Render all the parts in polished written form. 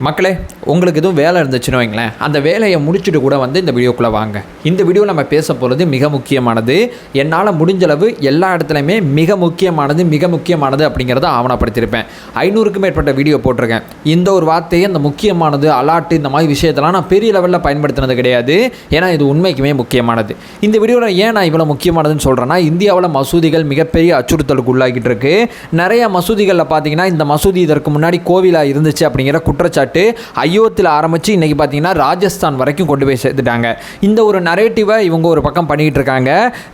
மக்களே, உங்களுக்கு எதுவும் வேலை இருந்துச்சுன்னு வைங்களேன், அந்த வேலையை முடிச்சுட்டு கூட இந்த வீடியோக்குள்ளே வாங்க. இந்த வீடியோவில் நம்ம பேச போகிறது மிக முக்கியமானது. என்னால் முடிஞ்சளவு எல்லா இடத்துலையுமே மிக முக்கியமானது அப்படிங்கிறத ஆவணப்படுத்தியிருப்பேன். 500க்கும் மேற்பட்ட வீடியோ போட்டிருக்கேன். இந்த ஒரு வார்த்தையை அந்த முக்கியமானது, அலாட்டு, இந்த மாதிரி விஷயத்தெல்லாம் நான் பெரிய லெவலில் பயன்படுத்தினது கிடையாது. ஏன்னா இது உண்மைக்குமே முக்கியமானது. இந்த வீடியோவில் ஏன் நான் இவ்வளோ முக்கியமானதுன்னு சொல்கிறேன்னா, இந்தியாவில் மசூதிகள் மிகப்பெரிய அச்சுறுத்தலுக்கு உள்ளாகிட்டு இருக்கு. நிறைய மசூதிகளில் பார்த்தீங்கன்னா இந்த மசூதி இதற்கு முன்னாடி கோவிலாக இருந்துச்சு அப்படிங்கிற குற்றச்சாட்டு அயோத்தியில் ஆரம்பித்து இன்றைக்கி பார்த்தீங்கன்னா ராஜஸ்தான் வரைக்கும் கொண்டு போய் சேர்த்துட்டாங்க. இந்த ஒரு நரேட்டிவை இவங்க ஒரு பக்கம் பண்ணிகிட்டு இருக்காங்க.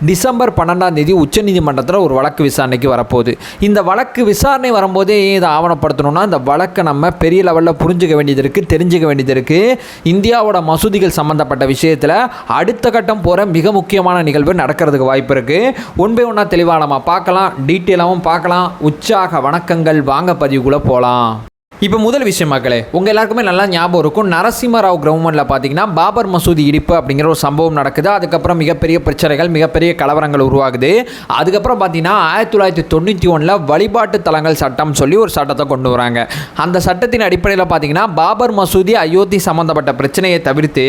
டிசம்பர் 12 உச்சநீதிமன்றத்தில் ஒரு வழக்கு விசாரணைக்கு வரப்போகுது. இந்த வழக்கு விசாரணை வரும்போதே இதை ஆவணப்படுத்தணும்னா இந்த வழக்கை நம்ம பெரிய லெவலில் புரிஞ்சுக்க வேண்டியது இருக்குது, தெரிஞ்சுக்க வேண்டியது இருக்குது. இந்தியாவோட மசூதிகள் சம்மந்தப்பட்ட விஷயத்தில் அடுத்த கட்டம் போகிற மிக முக்கியமான நிகழ்வு நடக்கிறதுக்கு வாய்ப்பு இருக்குது. ஒன் பை ஒன்றா தெளிவாக நம்ம பார்க்கலாம், டீட்டெயிலாகவும் பார்க்கலாம். உற்சாக வணக்கங்கள், வாங்க பதிவுக்குள்ளே போகலாம். இப்போ முதல் விஷயம் மக்களே, உங்கள் எல்லாருக்குமே நல்லா ஞாபகம் இருக்கும். நரசிம்மராவ் கவர்மெண்ட்டில் பார்த்தீங்கன்னா பாபர் மசூதி இடிப்பு அப்படிங்கிற ஒரு சம்பவம் நடக்குது. அதுக்கப்புறம் மிகப்பெரிய பிரச்சனைகள், மிகப்பெரிய கலவரங்கள் உருவாகுது. அதுக்கப்புறம் பார்த்தீங்கன்னா 1991 வழிபாட்டு தலங்கள் சட்டம் சொல்லி ஒரு சட்டத்தை கொண்டு வராங்க. அந்த சட்டத்தின் அடிப்படையில் பார்த்தீங்கன்னா பாபர் மசூதி, அயோத்தி சம்மந்தப்பட்ட பிரச்சனையை தவிர்த்து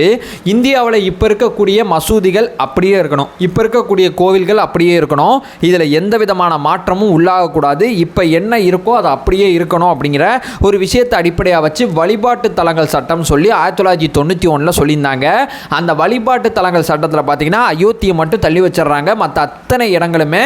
இந்தியாவில் இப்போ இருக்கக்கூடிய மசூதிகள் அப்படியே இருக்கணும், இப்போ இருக்கக்கூடிய கோவில்கள் அப்படியே இருக்கணும். இதில் எந்த விதமான மாற்றமும் உள்ளாகக்கூடாது. இப்போ என்ன இருக்கோ அது அப்படியே இருக்கணும் அப்படிங்கிற ஒரு விஷயத்தை அடிப்படையாக வச்சு வழிபாட்டு தலங்கள் சட்டம் சொல்லி 1991 சொல்லியிருந்தாங்க. அந்த வழிபாட்டு தலங்கள் சட்டத்தில் பார்த்தீங்கன்னா அயோத்தியை மட்டும் தள்ளி வச்சிடறாங்க. மற்ற அத்தனை இடங்களுமே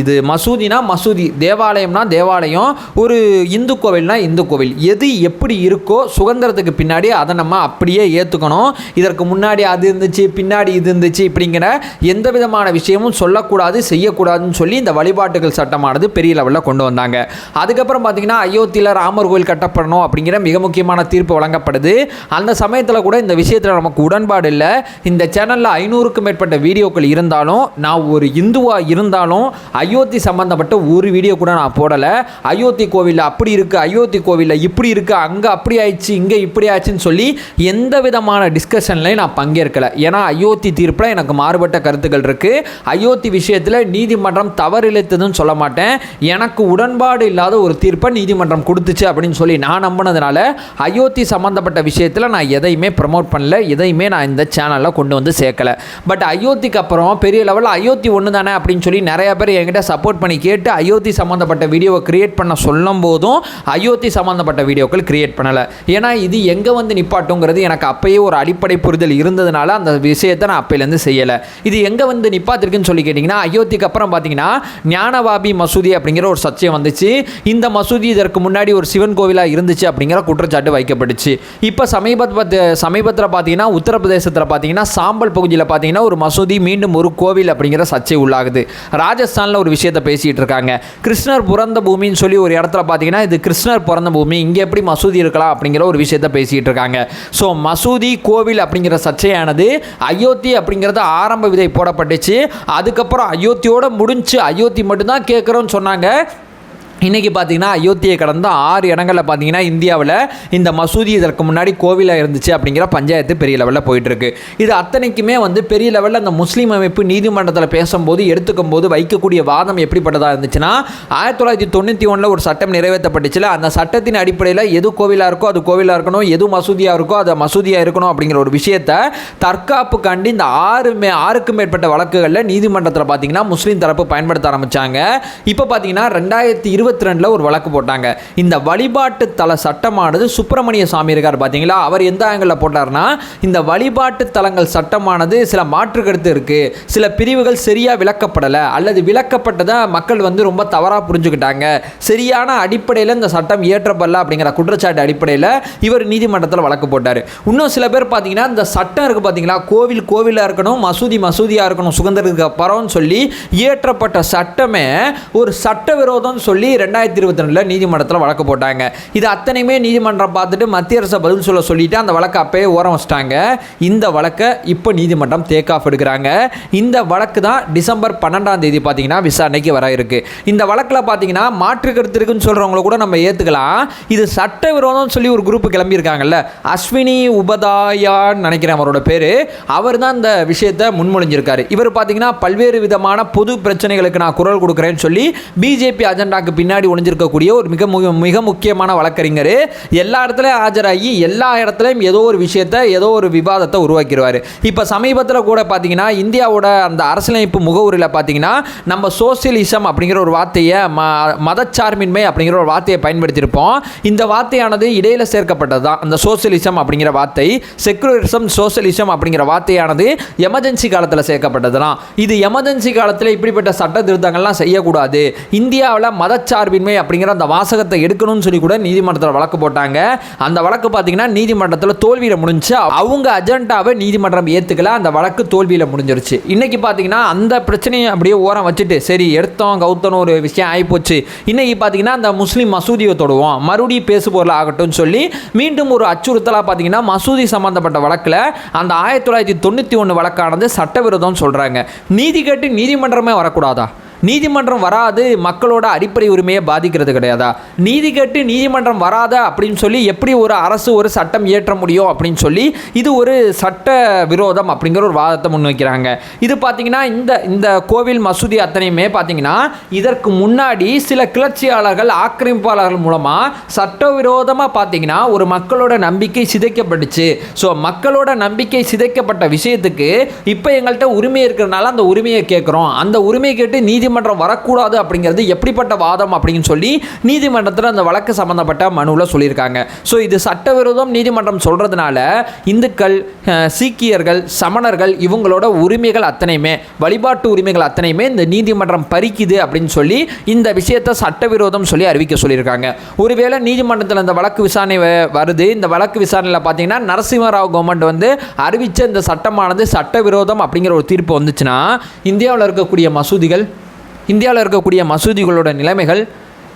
இது மசூதினா மசூதி, தேவாலயம்னா தேவாலயம், ஒரு இந்து கோவில்னா இந்து கோவில், எது எப்படி இருக்கோ சுதந்திரத்துக்கு பின்னாடி அதை நம்ம அப்படியே ஏற்றுக்கணும். இதற்கு முன்னாடி அது இருந்துச்சு, பின்னாடி இது இருந்துச்சு, இப்படிங்கிற எந்த விதமான விஷயமும் சொல்லக்கூடாது, செய்யக்கூடாதுன்னு சொல்லி இந்த வழிபாட்டுகள் சட்டமானது பெரிய லெவலில் கொண்டு வந்தாங்க. அதுக்கப்புறம் பார்த்தீங்கன்னா அயோத்தியில் ராமர் கோவில் கட்டப்படணும் அப்படிங்கிற மிக முக்கியமான தீர்ப்பு வழங்கப்படுது. அந்த சமயத்தில் கூட இந்த விஷயத்தில் நமக்கு உடன்பாடு இல்லை. இந்த சேனலில் 500க்கும் மேற்பட்ட வீடியோக்கள் இருந்தாலும், நான் ஒரு இந்துவாக இருந்தாலும் அயோத்தி சம்பந்தப்பட்ட ஒரு வீடியோ கூட நான் போடலை. அயோத்தி கோவிலில் அப்படி இருக்குது, அயோத்தி கோவிலில் இப்படி இருக்குது, அங்கே அப்படி ஆயிடுச்சு, இங்கே இப்படி ஆச்சுன்னு சொல்லி எந்த விதமான டிஸ்கஷன்லையும் நான் பங்கேற்கலை. ஏன்னா அயோத்தி தீர்ப்பில் எனக்கு மாறுபட்ட கருத்துக்கள் இருக்குது. அயோத்தி விஷயத்தில் நீதிமன்றம் தவறிழைத்ததுன்னு சொல்ல மாட்டேன். எனக்கு உடன்பாடு இல்லாத ஒரு தீர்ப்பை நீதிமன்றம் கொடுத்துச்சு அப்படின்னு சொல்லி நான் நம்பினதுனால அயோத்தி சம்மந்தப்பட்ட விஷயத்தில் நான் எதையுமே ப்ரமோட் பண்ணல, எதையுமே நான் இந்த சேனலில் கொண்டு வந்து சேர்க்கலை. பட் அயோத்திக்கு அப்புறம் பெரிய லெவலில் அயோத்தி ஒன்று தானே அப்படின்னு சொல்லி நிறைய பேர் என்கிட்ட சப்போர்ட் பண்ணி கேட்டு அயோத்தி சம்மந்தப்பட்ட வீடியோவை கிரியேட் பண்ண சொல்லும் போதும் அயோத்தி சம்மந்தப்பட்ட வீடியோக்கள் கிரியேட் பண்ணலை. ஏன்னா இது எங்கே நிப்பாட்டுங்கிறது எனக்கு அப்பயே ஒரு அடிப்படை புரிதல் இருந்ததுனால அந்த விஷயத்தை நான் அப்பையிலேருந்து செய்யலை. இது எங்கே நிப்பாத்திருக்குன்னு சொல்லி கேட்டிங்கன்னா, அயோத்திக்கு அப்புறம் பார்த்தீங்கன்னா ஞானவாபி மசூதி அப்படிங்கிற ஒரு சர்ச்சை வந்துச்சு. இந்த மசூதி இதற்கு முன்னாடி ஒரு சிவன் கோவிலாக இருந்துச்சு அப்படிங்கிற குற்றச்சாட்டு வைக்கப்பட்டுச்சு. இப்போ சமீபத்தில் பார்த்தீங்கன்னா உத்தரப்பிரதேசத்தில் பார்த்தீங்கன்னா சாம்பல் பகுதியில் பார்த்தீங்கன்னா ஒரு மசூதி மீண்டும் ஒரு கோவில் அப்படிங்கிற சர்ச்சை உள்ளாகுது. ராஜஸ்தானில் ஒரு விஷயத்தை பேசிகிட்டு இருக்காங்க. கிருஷ்ணர் பிறந்த பூமின்னு சொல்லி ஒரு இடத்துல பார்த்தீங்கன்னா இது கிருஷ்ணர் பிறந்த பூமி, இங்கே எப்படி மசூதி இருக்கலாம் அப்படிங்கிற ஒரு விஷயத்தை பேசிகிட்டு இருக்காங்க. ஸோ மசூதி, கோவில் அப்படிங்கிற சர்ச்சையானது அயோத்தி அப்படிங்கிறது ஆரம்ப விதை போடப்பட்டுச்சு. அதுக்கப்புறம் அயோத்தியோட முடிஞ்சு, அயோத்தி மட்டும்தான் கேட்குறோன்னு சொன்னாங்க. இன்றைக்கி பார்த்தீங்கன்னா அயோத்தியை கடந்த 6 இடங்களில் பார்த்தீங்கன்னா இந்தியாவில் இந்த மசூதி இதற்கு முன்னாடி கோவிலாக இருந்துச்சு அப்படிங்கிற பஞ்சாயத்து பெரிய லெவலில் போயிட்டுருக்கு. இது அத்தனைக்குமே பெரிய லெவலில் அந்த முஸ்லீம் அமைப்பு நீதிமன்றத்தில் பேசும்போது எடுத்துக்கும் போது வைக்கக்கூடிய வாதம் எப்படிப்பட்டதாக இருந்துச்சுன்னா, 1991 ஒரு சட்டம் நிறைவேற்றப்பட்டுச்சுல, அந்த சட்டத்தின் அடிப்படையில் எது கோவிலாக இருக்கோ அது கோவிலாக இருக்கணும், எது மசூதியாக இருக்கோ அது மசூதியாக இருக்கணும் அப்படிங்கிற ஒரு விஷயத்தை தற்காப்பு கண்டு இந்த 6க்கும் மேற்பட்ட வழக்குகளில் நீதிமன்றத்தில் பார்த்தீங்கன்னா முஸ்லீம் தரப்பு பயன்படுத்த ஆரம்பித்தாங்க. இப்போ பார்த்தீங்கன்னா 2022 ஒரு வழக்கு போட்டாங்க. இந்த வழிபாட்டு தல சட்டமானது சுப்பிரமணிய சாமி இருக்கார் பார்த்தீங்களா, அவர் எந்த ஆங்கிளில் போட்டார்னா, இந்த வழிபாட்டு தலங்கள் சட்டமானது சில மாற்று கருத்து இருக்குது, சில பிரிவுகள் சரியாக விளக்கப்படலை, அல்லது விளக்கப்பட்டதை மக்கள் ரொம்ப தவறாக புரிஞ்சுக்கிட்டாங்க, சரியான அடிப்படையில் இந்த சட்டம் இயற்றப்படல அப்படிங்கிற குற்றச்சாட்டு அடிப்படையில் இவர் நீதிமன்றத்தில் வழக்கு போட்டார். இன்னும் சில பேர் பார்த்தீங்கன்னா இந்த சட்டம் இருக்குது பார்த்தீங்களா, கோவில் கோவிலாக இருக்கணும், மசூதி மசூதியாக இருக்கணும் சுதந்திரத்துக்கு அப்புறம்னு சொல்லி இயற்றப்பட்ட சட்டமே ஒரு சட்டவிரோதம்னு சொல்லி 2022 நீதிமன்றத்தில் வழக்கு போட்டாங்க. இது அத்தனையுமே நீதிமன்றம் பார்த்துட்டு மத்திய அரசை பதில் சொல்லிட்டு அந்த வழக்கை அப்பயே ஓரம் வச்சிட்டாங்க. இந்த வழக்கை இப்போ நீதிமன்றம் டேக் ஆஃப் எடுக்கிறாங்க. இந்த வழக்கு தான் டிசம்பர் 12 பார்த்தீங்கன்னா விசாரணைக்கு வர இருக்கு. இந்த வழக்கில் பார்த்தீங்கன்னா மாற்று கருத்து இருக்குன்னு சொல்கிறவங்கள கூட நம்ம ஏற்றுக்கலாம். இது சட்டவிரோதம்னு சொல்லி ஒரு குரூப் கிளம்பியிருக்காங்கல்ல, அஸ்வினி உபதாயான்னு நினைக்கிறேன் அவரோட பேர், அவர் தான் இந்த விஷயத்தை முன்மொழிஞ்சிருக்காரு. இவர் பார்த்தீங்கன்னா பல்வேறு விதமான பொது பிரச்சனைகளுக்கு நான் குரல் கொடுக்குறேன்னு சொல்லி பிஜேபி அஜெண்டாக்கு பின்னாடி ஒளிஞ்சிருக்கக்கூடிய ஒரு மிக முக்கியமான வழக்கறிஞர். எல்லா இடத்துலையும் ஆஜராகி எல்லா இடத்துலையும் ஏதோ ஒரு விஷயத்தை ஏதோ ஒரு விவாதத்தை உருவாக்கிடுவார். இப்போ சமீபத்தில் கூட பார்த்தீங்கன்னா இந்தியாவோட அந்த அரசியலமைப்பு முகவரியில் பார்த்தீங்கன்னா நம்ம சோசியலிசம் அப்படிங்கிற ஒரு வார்த்தையை மதச்சார்பின்மை அப்படிங்கிற ஒரு வார்த்தையை பயன்படுத்தியிருப்போம். இந்த வார்த்தையானது இடையில சேர்க்கப்பட்டது தான். அந்த சோசியலிசம் அப்படிங்கிற வார்த்தை செக்குலரிசம் சோசியலிசம் அப்படிங்கிற வார்த்தையானது எமர்ஜென்சி காலத்தில் சேர்க்கப்பட்டது தான். இது எமர்ஜென்சி காலத்தில் இப்படிப்பட்ட சட்ட திருத்தங்கள்லாம் செய்யக்கூடாது, இந்தியாவில் மதச்சார்பின்மை அப்படிங்கிற அந்த வாசகத்தை எடுக்கணும்னு சொல்லி கூட நீதிமன்றத்தில் வழக்கு போட்டாங்க. அந்த வழக்கு பார்த்தீங்கன்னா நீதிமன்றத்தில் தோல்வியில் முடிஞ்சு அவங்க அஜெண்டாவை நீதிமன்றம் ஏற்றுக்கல. அந்த வழக்கு தோல்வியில் முடிஞ்சிருச்சு. இன்னைக்கு பார்த்தீங்கன்னா அந்த பிரச்சனையை அப்படியே ஓரம் வச்சுட்டு சரி எடுத்தோம் கவுத்தனும் ஒரு விஷயம் ஆகிப்போச்சு. இன்னைக்கு பார்த்தீங்கன்னா அந்த முஸ்லீம் மசூதியை தொடுவோம் மறுபடியும் பேசுபொருள் ஆகட்டும் சொல்லி மீண்டும் ஒரு அச்சுறுத்தலாக பார்த்தீங்கன்னா மசூதி சம்பந்தப்பட்ட வழக்கில் அந்த 1991 வழக்கானது சட்டவிரோதம் சொல்கிறாங்க. நீதி கேட்டு நீதிமன்றமே வரக்கூடாதா? நீதிமன்றம் வராது மக்களோட அடிப்படை உரிமையை பாதிக்கிறது கிடையாதா? நீதி கேட்டு நீதிமன்றம் வராத அப்படின்னு சொல்லி எப்படி ஒரு அரசு ஒரு சட்டம் இயற்ற முடியும் அப்படின்னு சொல்லி இது ஒரு சட்ட விரோதம் அப்படிங்கிற ஒரு வாதத்தை முன்வைக்கிறாங்க. இது பார்த்தீங்கன்னா இந்த கோவில் மசூதி அத்தனையுமே பார்த்தீங்கன்னா இதற்கு முன்னாடி சில கிளர்ச்சியாளர்கள் ஆக்கிரமிப்பாளர்கள் மூலமாக சட்டவிரோதமாக பார்த்தீங்கன்னா ஒரு மக்களோட நம்பிக்கை சிதைக்கப்பட்டுச்சு. ஸோ மக்களோட நம்பிக்கை சிதைக்கப்பட்ட விஷயத்துக்கு இப்போ எங்கள்கிட்ட உரிமை இருக்கிறதுனால அந்த உரிமையை கேட்குறோம், அந்த உரிமையை கேட்டு நீதிமன்றம் வரக்கூடாது அப்படிங்கிறது எப்படிப்பட்ட வாதம் அப்படின்னு சொல்லி நீதிமன்றத்தில் அந்த வழக்கு சம்பந்தப்பட்ட மனுவில் சொல்லியிருக்காங்க. ஸோ இது சட்டவிரோதம் நீதிமன்றம் சொல்றதுனால இந்துக்கள், சீக்கியர்கள், சமணர்கள் இவங்களோட உரிமைகள் அத்தனையுமே வழிபாட்டு உரிமைகள் அத்தனையுமே இந்த நீதிமன்றம் பறிக்குது அப்படின்னு சொல்லி இந்த விஷயத்தை சட்டவிரோதம் சொல்லி அறிவிக்க சொல்லியிருக்காங்க. ஒருவேளை நீதிமன்றத்தில் இந்த வழக்கு விசாரணை வருது. இந்த வழக்கு விசாரணையில் பார்த்தீங்கன்னா நரசிம்மராவ் கவர்மெண்ட் வந்து அறிவித்த இந்த சட்டமானது சட்டவிரோதம் அப்படிங்கிற ஒரு தீர்ப்பு வந்துச்சுன்னா இந்தியாவில் இருக்கக்கூடிய மசூதிகளோட நிலைமைகள்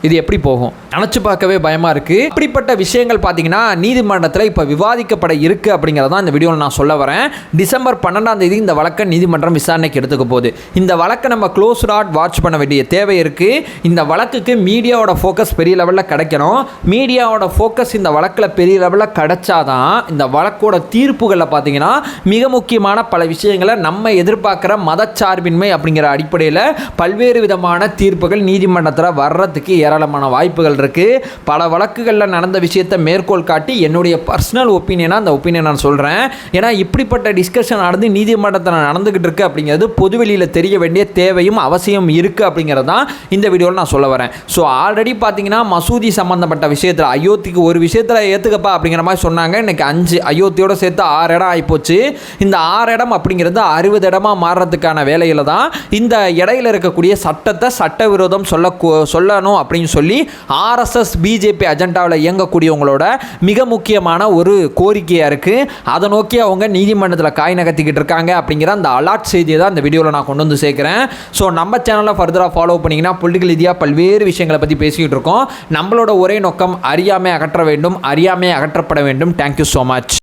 இது எப்படி போகும் நினச்சி பார்க்கவே பயமாக இருக்குது. இப்படிப்பட்ட விஷயங்கள் பார்த்தீங்கன்னா நீதிமன்றத்தில் இப்போ விவாதிக்கப்பட இருக்குது அப்படிங்கிறதான் இந்த வீடியோவில் நான் சொல்ல வரேன். டிசம்பர் 12 இந்த வழக்கை நீதிமன்றம் விசாரணைக்கு எடுத்துக்க போகுது. இந்த வழக்கை நம்ம க்ளோஸ்டாக வாட்ச் பண்ண வேண்டிய தேவை இருக்குது. இந்த வழக்குக்கு மீடியாவோட ஃபோக்கஸ் பெரிய லெவலில் கிடைக்கணும். மீடியாவோட ஃபோக்கஸ் இந்த வழக்கில் பெரிய லெவலில் கிடைச்சாதான் இந்த வழக்கோட தீர்ப்புகளில் பார்த்தீங்கன்னா மிக முக்கியமான பல விஷயங்களை நம்ம எதிர்பார்க்குற மதச்சார்பின்மை அப்படிங்கிற அடிப்படையில் பல்வேறு விதமான தீர்ப்புகள் நீதிமன்றத்தில் வர்றதுக்கு ஏராளமான வாய்ப்புகள் இருக்குது. பல வழக்குகளில் நடந்த விஷயத்தை மேற்கோள் காட்டி என்னுடைய பர்சனல் ஒப்பீனியனாக அந்த ஒப்பீனியன் நான் சொல்கிறேன். ஏன்னா இப்படிப்பட்ட டிஸ்கஷன் நடந்து நீதிமன்றத்தில் நடந்துக்கிட்டு இருக்குது அப்படிங்கிறது பொதுவெளியில் தெரிய வேண்டிய தேவையும் அவசியம் இருக்குது அப்படிங்கிறது தான் இந்த வீடியோவில் நான் சொல்ல வரேன். ஸோ ஆல்ரெடி பார்த்தீங்கன்னா மசூதி சம்மந்தப்பட்ட விஷயத்தில் அயோத்திக்கு ஒரு விஷயத்தில் ஏற்றுக்கப்பா அப்படிங்கிற மாதிரி சொன்னாங்க. இன்றைக்கி 5 அயோத்தியோடு சேர்த்து 6 இடம் ஆகிப்போச்சு. இந்த 6 இடம் அப்படிங்கிறது 60 இடமாக மாறுறதுக்கான வேலையில் தான் இந்த இடையில இருக்கக்கூடிய சட்டத்தை சட்டவிரோதம் சொல்லணும் அப்படின்னு சொல்லி ஆர்எஸ்எஸ் பிஜேபி அஜெண்டாவில் இயங்கக்கூடியவங்களோட மிக முக்கியமான ஒரு கோரிக்கையாக இருக்குது. அதை நோக்கி அவங்க நீதிமன்றத்தில் காய் நகர்த்திக்கிட்டு இருக்காங்க அப்படிங்கிற அந்த அலர்ட் செய்தியை தான் இந்த வீடியோவில் நான் கொண்டு வந்து சேர்க்குறேன். ஸோ நம்ம சேனலை ஃபர்தராக ஃபாலோ பண்ணிங்கன்னா பொலிட்டிக்கல் ரீதியாக பல்வேறு விஷயங்களை பற்றி பேசிக்கிட்டு இருக்கோம். நம்மளோட ஒரே நோக்கம் அறியாமை அகற்ற வேண்டும், அறியாமை அகற்றப்பட வேண்டும். Thank you so much.